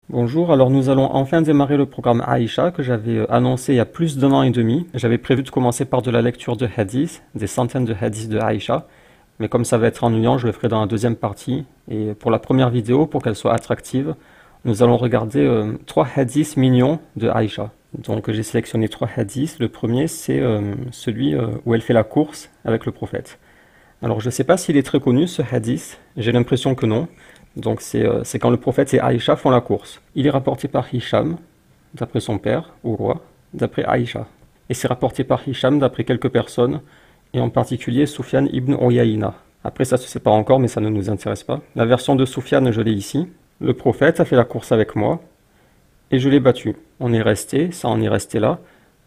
Bonjour, alors nous allons enfin démarrer le programme Aïcha que j'avais annoncé il y a plus d'un an et demi. J'avais prévu de commencer par de la lecture de hadiths, des centaines de hadiths de Aïcha, mais comme ça va être ennuyant, je le ferai dans la deuxième partie. Et pour la première vidéo, pour qu'elle soit attractive, nous allons regarder trois hadiths mignons de Aïcha. Donc j'ai sélectionné trois hadiths. Le premier, c'est celui où elle fait la course avec le prophète. Alors je ne sais pas s'il est très connu ce hadith, j'ai l'impression que non. Donc c'est quand le prophète et Aïcha font la course. Il est rapporté par Hisham, d'après son père, au roi, d'après Aïcha. Et c'est rapporté par Hisham d'après quelques personnes, et en particulier Soufiane ibn Uyayna. Après ça se sait pas encore, mais ça ne nous intéresse pas. La version de Soufiane, je l'ai ici. Le prophète a fait la course avec moi, et je l'ai battu. On est resté, ça en est resté là,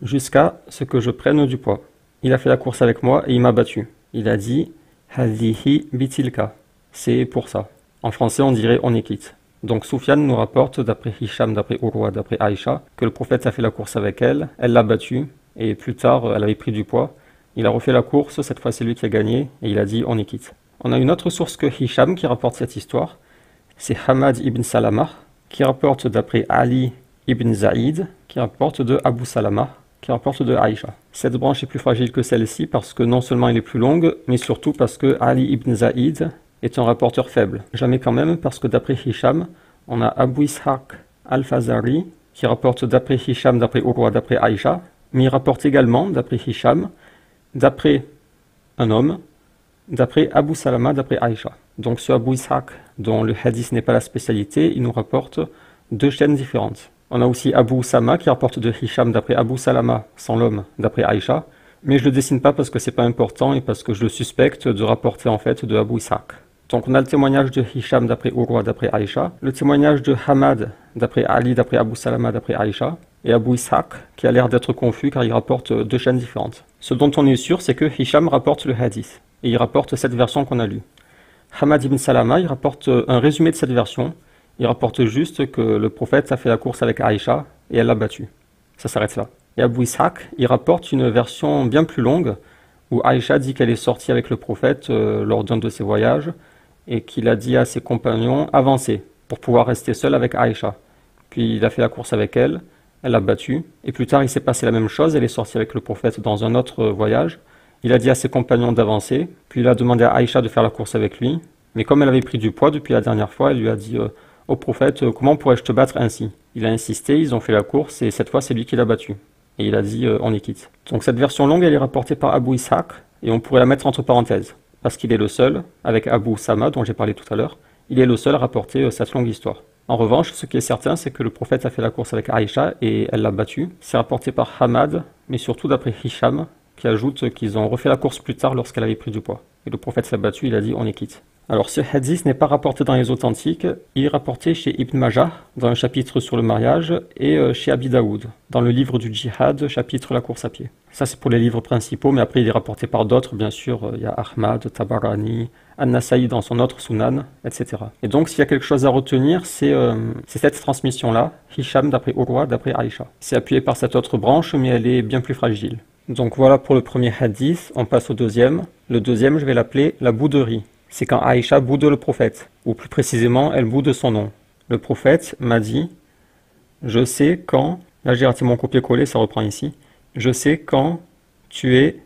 jusqu'à ce que je prenne du poids. Il a fait la course avec moi et il m'a battu. Il a dit « Hadihi bitilka ». C'est pour ça. En français, on dirait on est quitte. Donc Soufiane nous rapporte, d'après Hisham, d'après Urwa, d'après Aïcha, que le prophète a fait la course avec elle l'a battue, et plus tard, elle avait pris du poids. Il a refait la course, cette fois c'est lui qui a gagné, et il a dit on est quitte. On a une autre source que Hisham qui rapporte cette histoire, c'est Hamad ibn Salamah, qui rapporte d'après Ali ibn Zaïd, qui rapporte de Abu Salamah, qui rapporte de Aïcha. Cette branche est plus fragile que celle-ci parce que non seulement elle est plus longue, mais surtout parce que Ali ibn Zaïd est un rapporteur faible. Jamais quand même parce que d'après Hisham, on a Abu Ishaq al-Fazari qui rapporte d'après Hisham, d'après Urwa, d'après Aïcha, mais il rapporte également d'après Hisham, d'après un homme, d'après Abu Salama, d'après Aïcha. Donc ce Abu Ishaq, dont le hadith n'est pas la spécialité, il nous rapporte deux chaînes différentes. On a aussi Abu Usama qui rapporte de Hisham d'après Abu Salama, sans l'homme, d'après Aïcha, mais je le dessine pas parce que c'est pas important et parce que je le suspecte de rapporter en fait de Abu Ishaq. Donc on a le témoignage de Hisham d'après Urwa, d'après Aïcha, le témoignage de Hamad d'après Ali, d'après Abu Salama, d'après Aïcha, et Abu Ishaq qui a l'air d'être confus car il rapporte deux chaînes différentes. Ce dont on est sûr, c'est que Hisham rapporte le hadith, et il rapporte cette version qu'on a lue. Hamad ibn Salama, il rapporte un résumé de cette version, il rapporte juste que le prophète a fait la course avec Aïcha et elle l'a battu. Ça s'arrête là. Et Abu Ishaq, il rapporte une version bien plus longue où Aïcha dit qu'elle est sortie avec le prophète lors d'un de ses voyages et qu'il a dit à ses compagnons « avancez » pour pouvoir rester seul avec Aïcha. Puis il a fait la course avec elle, elle l'a battue, et plus tard il s'est passé la même chose, elle est sortie avec le prophète dans un autre voyage. Il a dit à ses compagnons d'avancer, puis il a demandé à Aïcha de faire la course avec lui, mais comme elle avait pris du poids depuis la dernière fois, elle lui a dit au prophète « comment pourrais-je te battre ainsi ?» Il a insisté, ils ont fait la course, et cette fois c'est lui qui l'a battu. Et il a dit on est quitte. Donc cette version longue, elle est rapportée par Abu Ishaq, et on pourrait la mettre entre parenthèses parce qu'il est le seul, avec Abu Sama dont j'ai parlé tout à l'heure, il est le seul à rapporter cette longue histoire. En revanche, ce qui est certain, c'est que le prophète a fait la course avec Aïcha et elle l'a battu. C'est rapporté par Hamad, mais surtout d'après Hisham, qui ajoute qu'ils ont refait la course plus tard lorsqu'elle avait pris du poids. Et le prophète l'a battu, il a dit on est quitte. Alors ce hadith n'est pas rapporté dans les authentiques, il est rapporté chez Ibn Majah, dans un chapitre sur le mariage, et chez Abi Daoud, dans le livre du djihad, chapitre la course à pied. Ça c'est pour les livres principaux, mais après il est rapporté par d'autres, bien sûr, il y a Ahmad, Tabarani, An-Nasaï dans son autre Sunan, etc. Et donc s'il y a quelque chose à retenir, c'est cette transmission-là, Hisham d'après Urwa, d'après Aïcha. C'est appuyé par cette autre branche, mais elle est bien plus fragile. Donc voilà pour le premier hadith, on passe au deuxième. Le deuxième, je vais l'appeler la bouderie. C'est quand Aïcha boude le prophète, ou plus précisément, elle boude son nom. Le prophète m'a dit « Je sais quand… » Là j'ai raté mon copier-coller, ça reprend ici. « Je sais quand tu es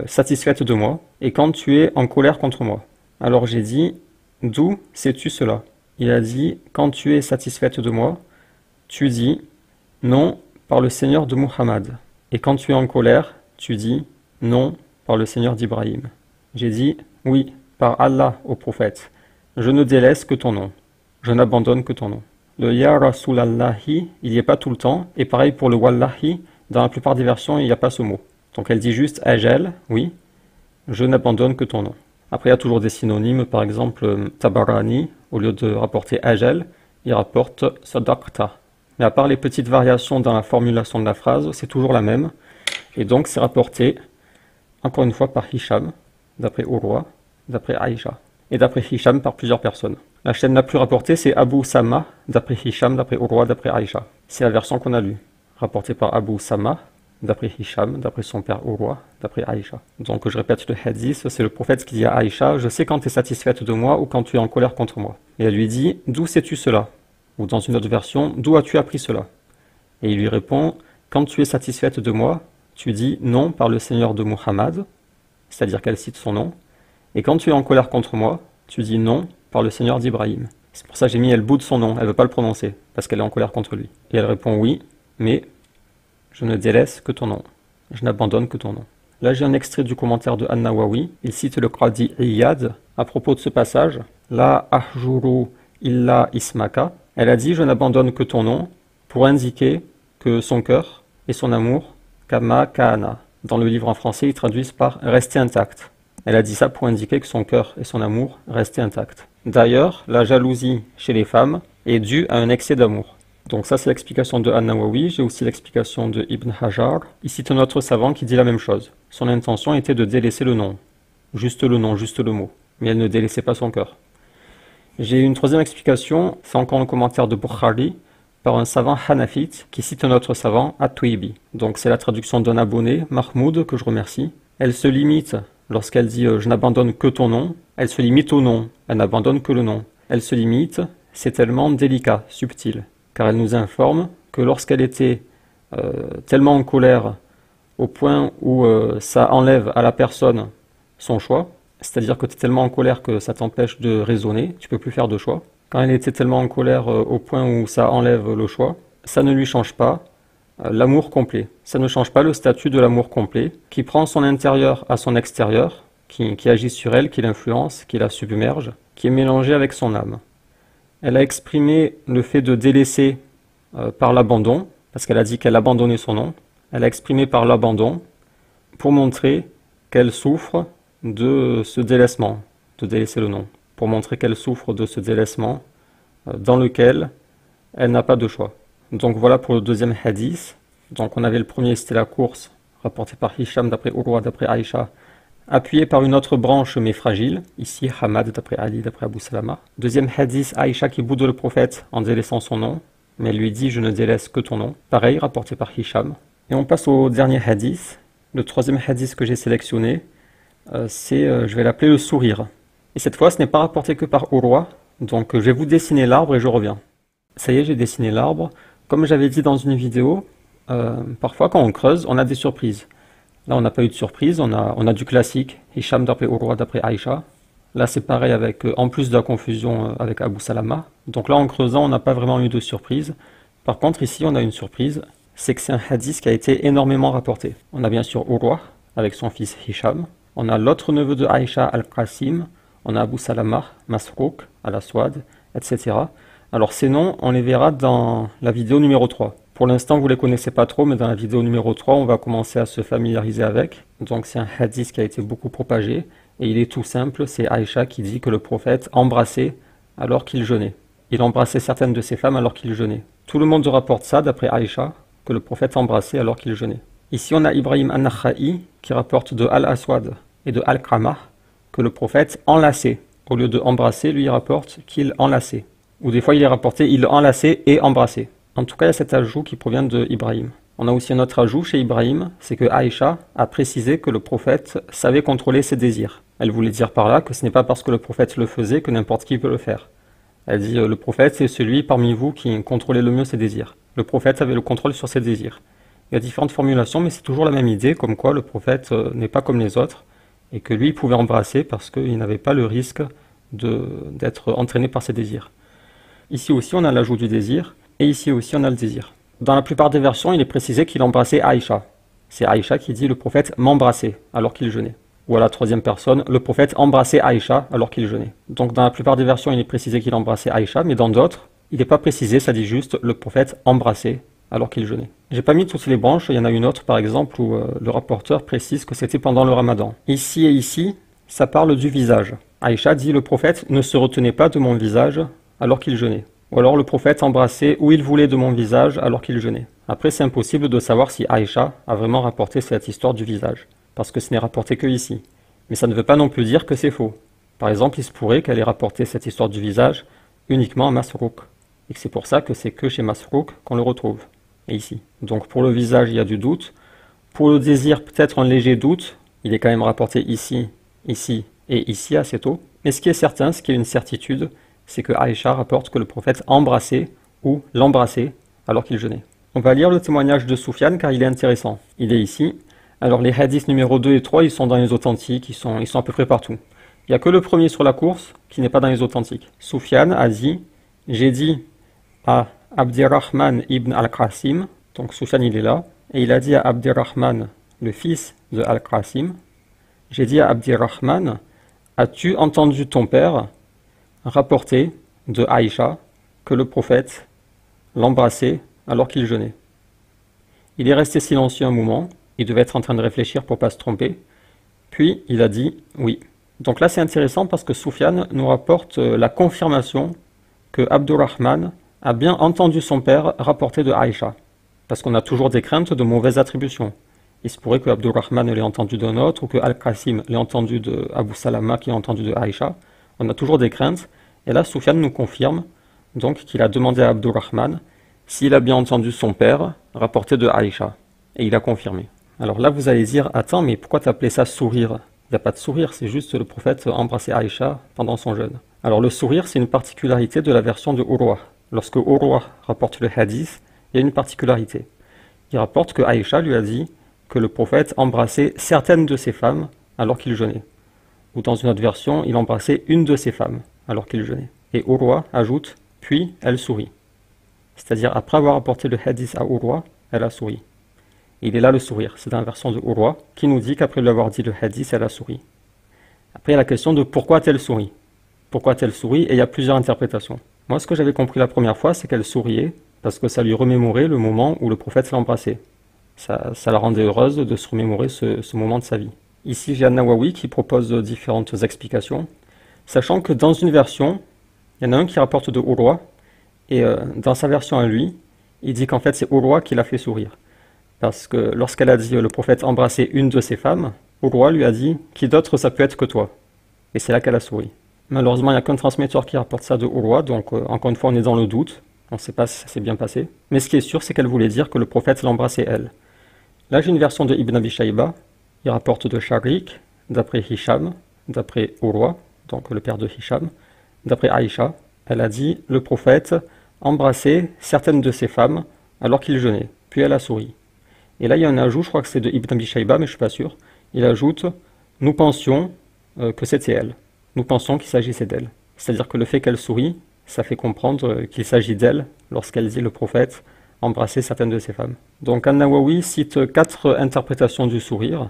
satisfaite de moi, et quand tu es en colère contre moi. » Alors j'ai dit « D'où sais-tu cela ?» Il a dit « Quand tu es satisfaite de moi, tu dis « Non, par le Seigneur de Muhammad. » Et quand tu es en colère, tu dis « Non, par le Seigneur d'Ibrahim. » J'ai dit « Oui, par Allah, ô prophète, je ne délaisse que ton nom, je n'abandonne que ton nom. » Le Ya Rasulallahi, il n'y est pas tout le temps, et pareil pour le Wallahi, dans la plupart des versions, il n'y a pas ce mot. Donc elle dit juste Ajal, oui, je n'abandonne que ton nom. Après, il y a toujours des synonymes, par exemple Tabarani, au lieu de rapporter Ajal, il rapporte Sadaqta. Mais à part les petites variations dans la formulation de la phrase, c'est toujours la même, et donc c'est rapporté, encore une fois, par Hisham, d'après Urwa, d'après Aïcha, et d'après Hisham par plusieurs personnes. La chaîne la plus rapportée, c'est Abu Sama, d'après Hisham, d'après Urwa, d'après Aïcha. C'est la version qu'on a lue, rapportée par Abu Sama, d'après Hisham, d'après son père Urwa, d'après Aïcha. Donc je répète le hadith, c'est le prophète qui dit à Aïcha « Je sais quand tu es satisfaite de moi ou quand tu es en colère contre moi. » Et elle lui dit « D'où sais-tu cela ?» Ou dans une autre version, d'où as-tu appris cela? Et il lui répond, quand tu es satisfaite de moi, tu dis non par le Seigneur de Muhammad, c'est-à-dire qu'elle cite son nom, et quand tu es en colère contre moi, tu dis non par le Seigneur d'Ibrahim. C'est pour ça que j'ai mis elle boude son nom, elle ne veut pas le prononcer, parce qu'elle est en colère contre lui. Et elle répond oui, mais je ne délaisse que ton nom, je n'abandonne que ton nom. Là j'ai un extrait du commentaire de An-Nawawi, il cite le Qadi Iyad à propos de ce passage, la ahjuru illa ismaka, elle a dit je n'abandonne que ton nom, pour indiquer que son cœur et son amour, kama kana. Dans le livre en français, ils traduisent par rester intact. Elle a dit ça pour indiquer que son cœur et son amour restaient intacts. D'ailleurs, la jalousie chez les femmes est due à un excès d'amour. Donc ça c'est l'explication de An-Nawawi, j'ai aussi l'explication de Ibn Hajar. Il cite un autre savant qui dit la même chose. Son intention était de délaisser le nom, juste le mot, mais elle ne délaissait pas son cœur. J'ai une troisième explication, c'est encore un commentaire de Bukhari, par un savant hanafite qui cite un autre savant, At-Tuibi. Donc c'est la traduction d'un abonné, Mahmoud, que je remercie. Elle se limite, lorsqu'elle dit je n'abandonne que ton nom, elle se limite au nom, elle n'abandonne que le nom. Elle se limite, c'est tellement délicat, subtil, car elle nous informe que lorsqu'elle était tellement en colère au point où ça enlève à la personne son choix, c'est-à-dire que tu es tellement en colère que ça t'empêche de raisonner, tu peux plus faire de choix. Quand elle était tellement en colère au point où ça enlève le choix, ça ne lui change pas l'amour complet. Ça ne change pas le statut de l'amour complet, qui prend son intérieur à son extérieur, qui agit sur elle, qui l'influence, qui la submerge, qui est mélangé avec son âme. Elle a exprimé le fait de délaisser par l'abandon, parce qu'elle a dit qu'elle abandonnait son nom. Elle a exprimé par l'abandon pour montrer qu'elle souffre de ce délaissement, de délaisser le nom, pour montrer qu'elle souffre de ce délaissement dans lequel elle n'a pas de choix. Donc voilà pour le deuxième hadith. Donc on avait le premier, c'était la course, rapportée par Hisham d'après Urwa, d'après Aïcha, appuyée par une autre branche mais fragile, ici Hamad d'après Ali, d'après Abu Salama. Deuxième hadith, Aïcha qui boude le prophète en délaissant son nom, mais elle lui dit je ne délaisse que ton nom. Pareil, rapporté par Hisham. Et on passe au dernier hadith. Le troisième hadith que j'ai sélectionné, je vais l'appeler le sourire. Et cette fois, ce n'est pas rapporté que par Urwa, donc je vais vous dessiner l'arbre et je reviens. Ça y est, j'ai dessiné l'arbre. Comme j'avais dit dans une vidéo, parfois quand on creuse, on a des surprises. Là, on n'a pas eu de surprise, on a du classique, Hisham d'après Urwa, d'après Aïcha. Là, c'est pareil avec, en plus de la confusion avec Abu Salama. Donc là, en creusant, on n'a pas vraiment eu de surprise. Par contre, ici, on a une surprise, c'est que c'est un hadith qui a été énormément rapporté. On a bien sûr Urwa, avec son fils Hisham. On a l'autre neveu de Aïcha, Al-Qasim. On a Abu Salama, Masrouk, Al-Aswad, etc. Alors ces noms, on les verra dans la vidéo numéro 3. Pour l'instant, vous ne les connaissez pas trop, mais dans la vidéo numéro 3, on va commencer à se familiariser avec. Donc c'est un hadith qui a été beaucoup propagé, et il est tout simple, c'est Aïcha qui dit que le prophète embrassait alors qu'il jeûnait. Il embrassait certaines de ses femmes alors qu'il jeûnait. Tout le monde rapporte ça, d'après Aïcha, que le prophète embrassait alors qu'il jeûnait. Ici, on a Ibrahim an-Nakha'i qui rapporte de Al-Aswad et de Al-Qamah que le prophète enlaçait. Au lieu de embrasser, lui il rapporte qu'il enlaçait. Ou des fois il est rapporté il enlaçait et embrassait. En tout cas, il y a cet ajout qui provient de Ibrahim. On a aussi un autre ajout chez Ibrahim, c'est que Aïcha a précisé que le prophète savait contrôler ses désirs. Elle voulait dire par là que ce n'est pas parce que le prophète le faisait que n'importe qui peut le faire. Elle dit le prophète c'est celui parmi vous qui contrôlait le mieux ses désirs. Le prophète avait le contrôle sur ses désirs. Il y a différentes formulations, mais c'est toujours la même idée, comme quoi le prophète n'est pas comme les autres, et que lui il pouvait embrasser parce qu'il n'avait pas le risque d'être entraîné par ses désirs. Ici aussi on a l'ajout du désir, et ici aussi on a le désir. Dans la plupart des versions, il est précisé qu'il embrassait Aïcha. C'est Aïcha qui dit le prophète m'embrassait alors qu'il jeûnait. Ou à la troisième personne, le prophète embrassait Aïcha alors qu'il jeûnait. Donc dans la plupart des versions, il est précisé qu'il embrassait Aïcha, mais dans d'autres, il n'est pas précisé, ça dit juste le prophète embrassait alors qu'il jeûnait. J'ai pas mis toutes les branches, il y en a une autre par exemple où le rapporteur précise que c'était pendant le ramadan. Ici et ici, ça parle du visage. Aïcha dit le prophète ne se retenait pas de mon visage alors qu'il jeûnait. Ou alors le prophète embrassait où il voulait de mon visage alors qu'il jeûnait. Après c'est impossible de savoir si Aïcha a vraiment rapporté cette histoire du visage, parce que ce n'est rapporté que ici. Mais ça ne veut pas non plus dire que c'est faux. Par exemple, il se pourrait qu'elle ait rapporté cette histoire du visage uniquement à Masrouk, et que c'est pour ça que c'est que chez Masrouk qu'on le retrouve, et ici. Donc pour le visage il y a du doute, pour le désir peut-être un léger doute, il est quand même rapporté ici, ici et ici assez tôt. Mais ce qui est certain, ce qui est une certitude, c'est que Aïcha rapporte que le prophète embrassait ou l'embrasser alors qu'il jeûnait. On va lire le témoignage de Soufiane car il est intéressant. Il est ici. Alors les hadiths numéro 2 et 3, ils sont dans les authentiques, ils sont à peu près partout. Il n'y a que le premier sur la course qui n'est pas dans les authentiques. Soufiane a dit « J'ai dit à Abdirrahman ibn al-Qasim », donc Soufiane il est là, et il a dit à Abdirrahman, le fils de al-Qasim, « J'ai dit à Abdirrahman, as-tu entendu ton père rapporter de Aïcha que le prophète l'embrassait alors qu'il jeûnait ?» Il est resté silencieux un moment, il devait être en train de réfléchir pour ne pas se tromper, puis il a dit « oui ». Donc là c'est intéressant parce que Soufiane nous rapporte la confirmation que Abdurrahman a bien entendu son père rapporter de Aïcha, parce qu'on a toujours des craintes de mauvaises attributions. Il se pourrait que Abdurrahman l'ait entendu d'un autre, ou que Al-Qasim l'ait entendu de Abu Salama qui a entendu de Aïcha. On a toujours des craintes, et là Soufiane nous confirme donc qu'il a demandé à Abdurrahman s'il a bien entendu son père rapporter de Aïcha, et il a confirmé. Alors là vous allez dire, attends, mais pourquoi t'appelais ça sourire? Il n'y a pas de sourire, c'est juste le prophète embrasser Aïcha pendant son jeûne. Alors le sourire, c'est une particularité de la version de Urwa. Lorsque Urwa rapporte le hadith, il y a une particularité. Il rapporte que Aïcha lui a dit que le prophète embrassait certaines de ses femmes alors qu'il jeûnait. Ou dans une autre version, il embrassait une de ses femmes alors qu'il jeûnait. Et Urwa ajoute, puis elle sourit. C'est-à-dire, après avoir apporté le hadith à Urwa, elle a souri. Il est là le sourire, c'est dans la version de Urwa, qui nous dit qu'après lui avoir dit le hadith, elle a souri. Après, il y a la question de pourquoi a-t-elle souri? Pourquoi a-t-elle souri? Et il y a plusieurs interprétations. Moi, ce que j'avais compris la première fois, c'est qu'elle souriait parce que ça lui remémorait le moment où le prophète l'embrassait. Ça la rendait heureuse de se remémorer ce moment de sa vie. Ici, j'ai An-Nawawi qui propose différentes explications, sachant que dans une version, il y en a un qui rapporte de Urwa, et dans sa version à lui, il dit qu'en fait c'est Urwa qui l'a fait sourire. Parce que lorsqu'elle a dit le prophète embrassait une de ses femmes, Urwa lui a dit « Qui d'autre ça peut être que toi ?» Et c'est là qu'elle a souri. Malheureusement, il n'y a qu'un transmetteur qui rapporte ça de Urwa, donc encore une fois on est dans le doute, on ne sait pas si ça s'est bien passé. Mais ce qui est sûr, c'est qu'elle voulait dire que le prophète l'embrassait elle. Là j'ai une version de Ibn Abi Shayba, il rapporte de Sharik, d'après Hisham, d'après Urwa, donc le père de Hisham, d'après Aïcha, elle a dit « Le prophète embrassait certaines de ses femmes alors qu'il jeûnait, puis elle a souri. » Et là il y a un ajout, je crois que c'est de Ibn Abi Shayba, mais je ne suis pas sûr, il ajoute « Nous pensions que c'était elle, nous pensons qu'il s'agissait d'elle. » C'est-à-dire que le fait qu'elle sourit, ça fait comprendre qu'il s'agit d'elle lorsqu'elle dit « Le prophète embrassait certaines de ses femmes. » Donc An-Nawawi cite 4 interprétations du sourire.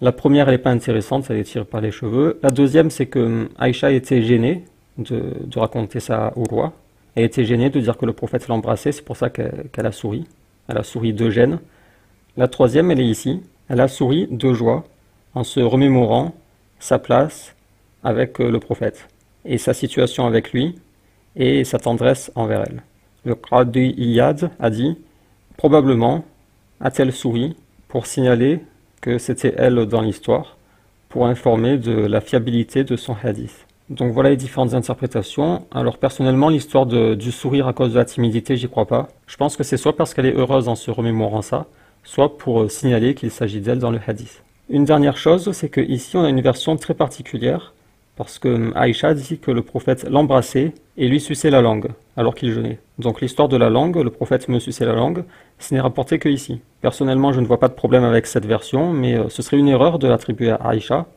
La première, elle n'est pas intéressante, elle est tirée par les cheveux. La deuxième, c'est que Aïcha était gênée de raconter ça à Urwa. Elle était gênée de dire que le prophète l'embrassait, c'est pour ça qu'elle a souri. Elle a souri de gêne. La troisième, elle est ici. Elle a souri de joie en se remémorant sa place avec le prophète et sa situation avec lui et sa tendresse envers elle. Le Qadi Iyad a dit « Probablement a-t-elle souri pour signaler que c'était elle dans l'histoire, pour informer de la fiabilité de son hadith. » Donc voilà les différentes interprétations. Alors personnellement, l'histoire du sourire à cause de la timidité, j'y crois pas. Je pense que c'est soit parce qu'elle est heureuse en se remémorant ça, soit pour signaler qu'il s'agit d'elle dans le hadith. Une dernière chose, c'est qu'ici on a une version très particulière, parce que Aïcha dit que le prophète l'embrassait et lui suçait la langue, alors qu'il jeûnait. Donc l'histoire de la langue, le prophète me suçait la langue, ce n'est rapporté que ici. Personnellement, je ne vois pas de problème avec cette version, mais ce serait une erreur de l'attribuer à Aïcha,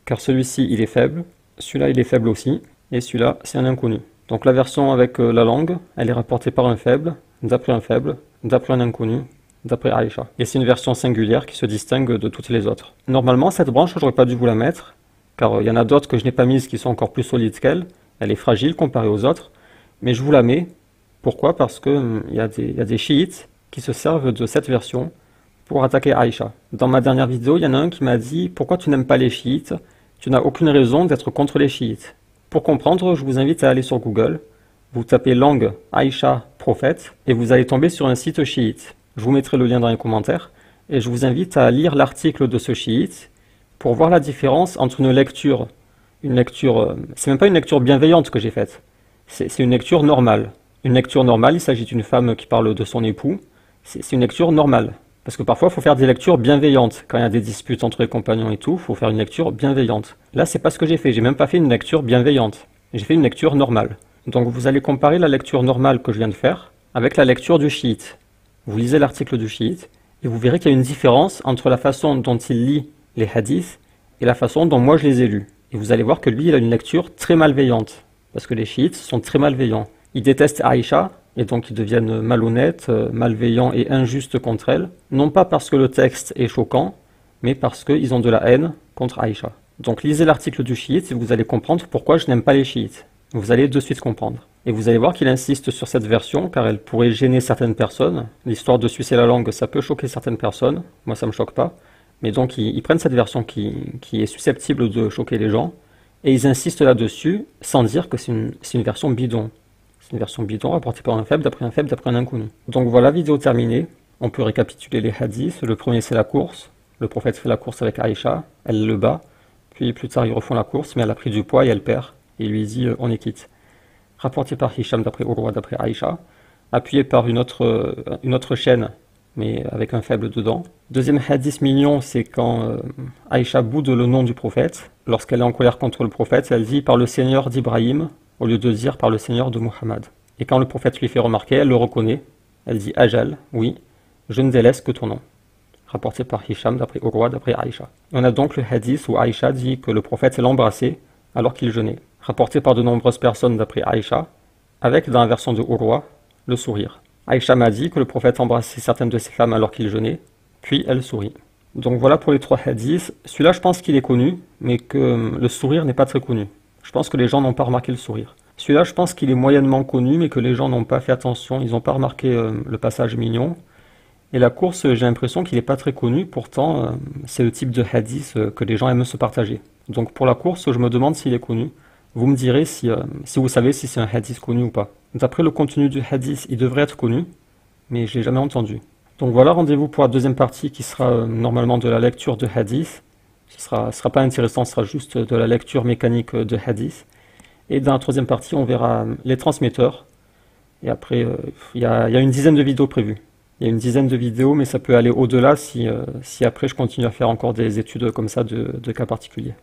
car celui-ci, il est faible, celui-là, il est faible aussi, et celui-là, c'est un inconnu. Donc la version avec la langue, elle est rapportée par un faible, d'après un inconnu, d'après Aïcha. Et c'est une version singulière qui se distingue de toutes les autres. Normalement, cette branche, j'aurais pas dû vous la mettre, car il y en a d'autres que je n'ai pas mises qui sont encore plus solides qu'elle. Elle est fragile comparée aux autres, mais je vous la mets. Pourquoi? Parce qu'il y a des chiites qui se servent de cette version pour attaquer Aïcha. Dans ma dernière vidéo, il y en a un qui m'a dit « Pourquoi tu n'aimes pas les chiites? Tu n'as aucune raison d'être contre les chiites. » Pour comprendre, je vous invite à aller sur Google, vous tapez langue Aïcha prophète, et vous allez tomber sur un site chiite. Je vous mettrai le lien dans les commentaires, et je vous invite à lire l'article de ce chiite pour voir la différence entre une lecture, c'est même pas une lecture bienveillante que j'ai faite, c'est une lecture normale. Une lecture normale, il s'agit d'une femme qui parle de son époux, c'est une lecture normale. Parce que parfois, il faut faire des lectures bienveillantes. Quand il y a des disputes entre les compagnons et tout, il faut faire une lecture bienveillante. Là, c'est pas ce que j'ai fait, j'ai même pas fait une lecture bienveillante. J'ai fait une lecture normale. Donc vous allez comparer la lecture normale que je viens de faire avec la lecture du chiite. Vous lisez l'article du chiite et vous verrez qu'il y a une différence entre la façon dont il lit les hadiths et la façon dont moi je les ai lus. Et vous allez voir que lui, il a une lecture très malveillante, parce que les chiites sont très malveillants. Ils détestent Aïcha, et donc ils deviennent malhonnêtes, malveillants et injustes contre elle, non pas parce que le texte est choquant, mais parce qu'ils ont de la haine contre Aïcha. Donc lisez l'article du chiite et vous allez comprendre pourquoi je n'aime pas les chiites. Vous allez de suite comprendre. Et vous allez voir qu'il insiste sur cette version car elle pourrait gêner certaines personnes. L'histoire de sucer la langue, ça peut choquer certaines personnes. Moi, ça me choque pas. Mais donc, ils prennent cette version qui est susceptible de choquer les gens et ils insistent là-dessus sans dire que c'est une version bidon. C'est une version bidon rapportée par un faible, d'après un inconnu. Donc voilà, vidéo terminée. On peut récapituler les hadiths. Le premier, c'est la course. Le prophète fait la course avec Aïcha. Elle le bat. Puis plus tard, ils refont la course, mais elle a pris du poids et elle perd. Et il lui dit on est quitte. Rapporté par Hisham d'après Urwa, d'après Aïcha, appuyé par une autre chaîne, mais avec un faible dedans. Deuxième hadith mignon, c'est quand Aïcha boude le nom du prophète. Lorsqu'elle est en colère contre le prophète, elle dit par le Seigneur d'Ibrahim, au lieu de dire par le Seigneur de Muhammad. Et quand le prophète lui fait remarquer, elle le reconnaît. Elle dit Ajal, oui, je ne délaisse que ton nom. Rapporté par Hisham d'après Urwa, d'après Aïcha. On a donc le hadith où Aïcha dit que le prophète l'a embrassé alors qu'il jeûnait. Rapporté par de nombreuses personnes d'après Aïcha, avec dans la version de Urwa, le sourire. Aïcha m'a dit que le prophète embrassait certaines de ses femmes alors qu'il jeûnait, puis elle sourit. Donc voilà pour les trois hadiths. Celui-là, je pense qu'il est connu, mais que le sourire n'est pas très connu. Je pense que les gens n'ont pas remarqué le sourire. Celui-là, je pense qu'il est moyennement connu, mais que les gens n'ont pas fait attention, ils n'ont pas remarqué le passage mignon. Et la course, j'ai l'impression qu'il n'est pas très connu, pourtant c'est le type de hadith que les gens aiment se partager. Donc pour la course, je me demande s'il est connu. Vous me direz si vous savez si c'est un hadith connu ou pas. D'après le contenu du hadith, il devrait être connu, mais je ne l'ai jamais entendu. Donc voilà, rendez-vous pour la deuxième partie qui sera normalement de la lecture de hadith. Ce sera pas intéressant, ce sera juste de la lecture mécanique de hadith. Et dans la troisième partie, on verra les transmetteurs. Et après, il y a une dizaine de vidéos prévues. Il y a une dizaine de vidéos, mais ça peut aller au-delà si après je continue à faire encore des études comme ça de cas particuliers.